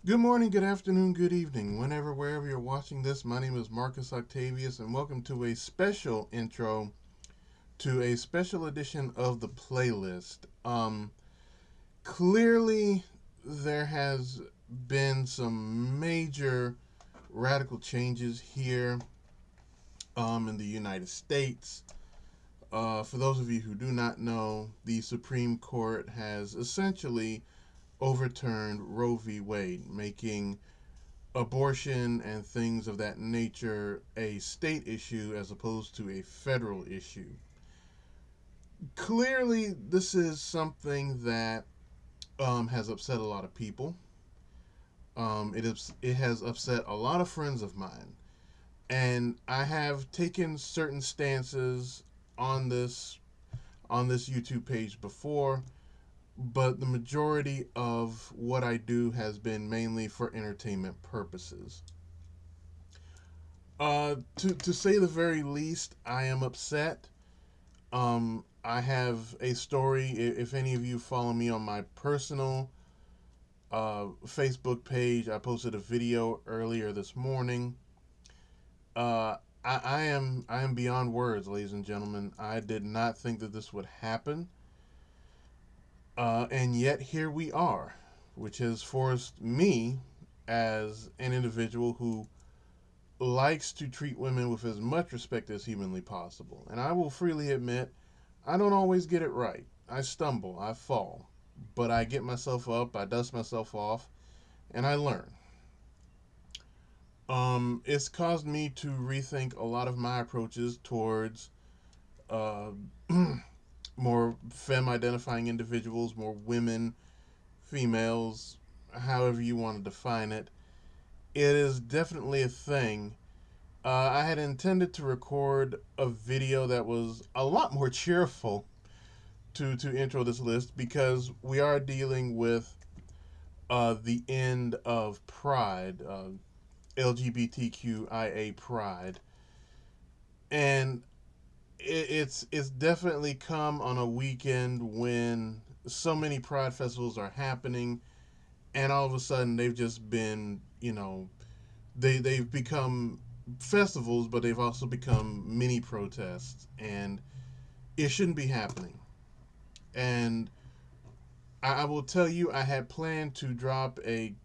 Good morning, good afternoon, good evening, whenever, wherever you're watching this. My name is Marcus Octavius, and welcome to a special intro to a special edition of the playlist. Clearly, there has been some major radical changes here in the United States. For those of you who do not know, the Supreme Court has essentially overturned Roe v. Wade, making abortion and things of that nature a state issue as opposed to a federal issue. Clearly, this is something that has upset a lot of people. It has upset a lot of friends of mine, and I have taken certain stances on this YouTube page before, but the majority of what I do has been mainly for entertainment purposes. To say the very least, I am upset. I have a story. If any of you follow me on my personal Facebook page, I posted a video earlier this morning. I am beyond words, ladies and gentlemen. I did not think that this would happen, and yet here we are, which has forced me as an individual who likes to treat women with as much respect as humanly possible. And I will freely admit, I don't always get it right. I stumble, I fall, but I get myself up, I dust myself off, and I learn. It's caused me to rethink a lot of my approaches towards uh, more femme identifying individuals, more women, females, however you want to define it. It is definitely a thing. I had intended to record a video that was a lot more cheerful to intro this list because we are dealing with the end of Pride, LGBTQIA Pride, and it's definitely come on a weekend when so many Pride festivals are happening, and all of a sudden they've just been, they've become festivals, but they've also become mini protests, and it shouldn't be happening. And I will tell you, I had planned to drop a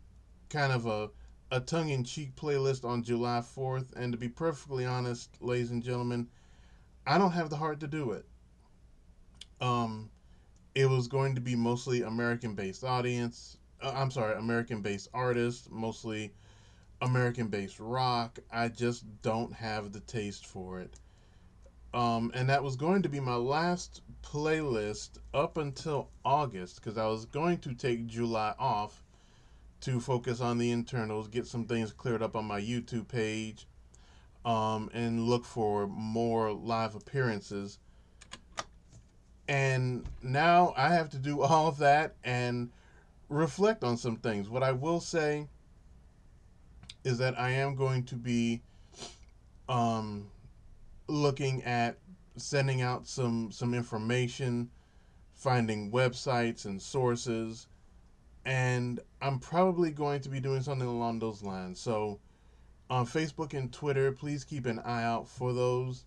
kind of a tongue in cheek playlist on July 4th, and to be perfectly honest, ladies and gentlemen, I don't have the heart to do it. Um, it was going to be mostly American based audience. I'm sorry, American based artists, mostly American based rock. I just don't have the taste for it. And that was going to be my last playlist up until August because I was going to take July off to focus on the internals, get some things cleared up on my YouTube page, and look for more live appearances. And now I have to do all of that and reflect on some things. What I will say is that I am going to be um, looking at sending out some information, finding websites and sources, and I'm probably going to be doing something along those lines. So on Facebook and Twitter, please keep an eye out for those.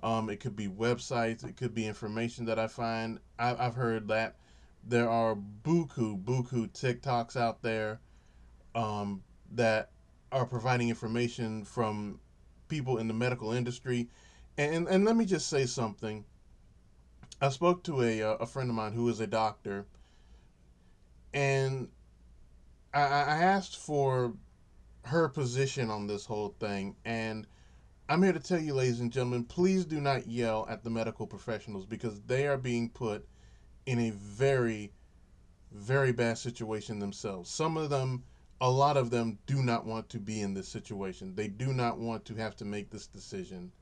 It could be websites, it could be information that I find. I've heard that there are buku TikToks out there um, that are providing information from people in the medical industry. And let me just say something. I spoke to a friend of mine who is a doctor, and I asked for her position on this whole thing. And I'm here to tell you, ladies and gentlemen, please do not yell at the medical professionals because they are being put in a very, very bad situation themselves. Some of them, a lot of them, do not want to be in this situation. They do not want to have to make this decision.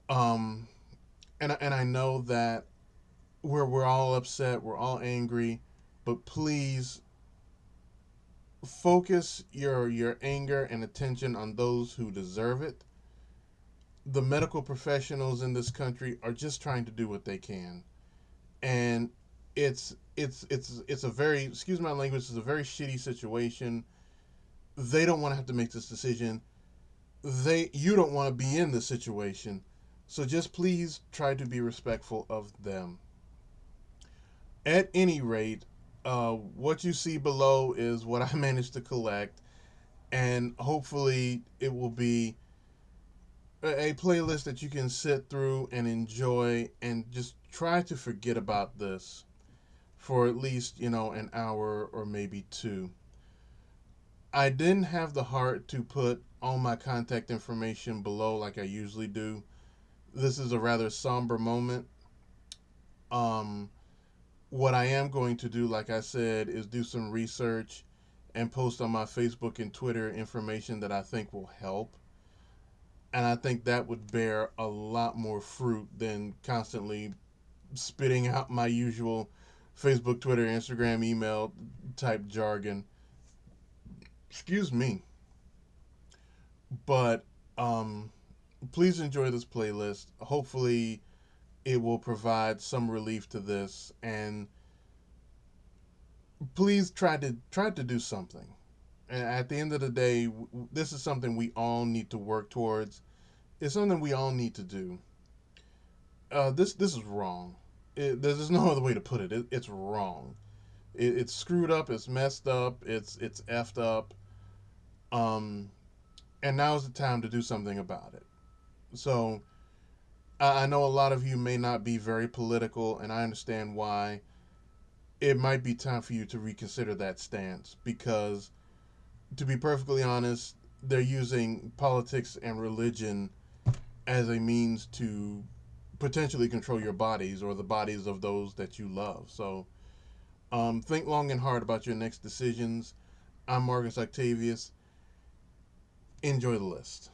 Um, and I know that we're all upset, we're all angry, but please focus your anger and attention on those who deserve it. The medical professionals in this country are just trying to do what they can, and it's a very, excuse my language, it's a very shitty situation. They don't want to have to make this decision. You don't want to be in this situation. So just please try to be respectful of them. At any rate, what you see below is what I managed to collect, and hopefully it will be a playlist that you can sit through and enjoy and just try to forget about this for at least, an hour or maybe two. I didn't have the heart to put all my contact information below like I usually do. This is a rather somber moment. Um, what I am going to do, like I said, is do some research and post on my Facebook and Twitter information that I think will help. And I think that would bear a lot more fruit than constantly spitting out my usual Facebook, Twitter, Instagram, email type jargon. Excuse me. But um, please enjoy this playlist. Hopefully, it will provide some relief to this, and please try to do something. And at the end of the day, this is something we all need to work towards. It's something we all need to do. This is wrong. There's no other way to put it. It's wrong. It's screwed up. It's messed up. It's effed up. Um, and now's the time to do something about it. So I know a lot of you may not be very political, and I understand why. It might be time for you to reconsider that stance because, to be perfectly honest, they're using politics and religion as a means to potentially control your bodies or the bodies of those that you love. So think long and hard about your next decisions. I'm Marcus Octavius. Enjoy the list.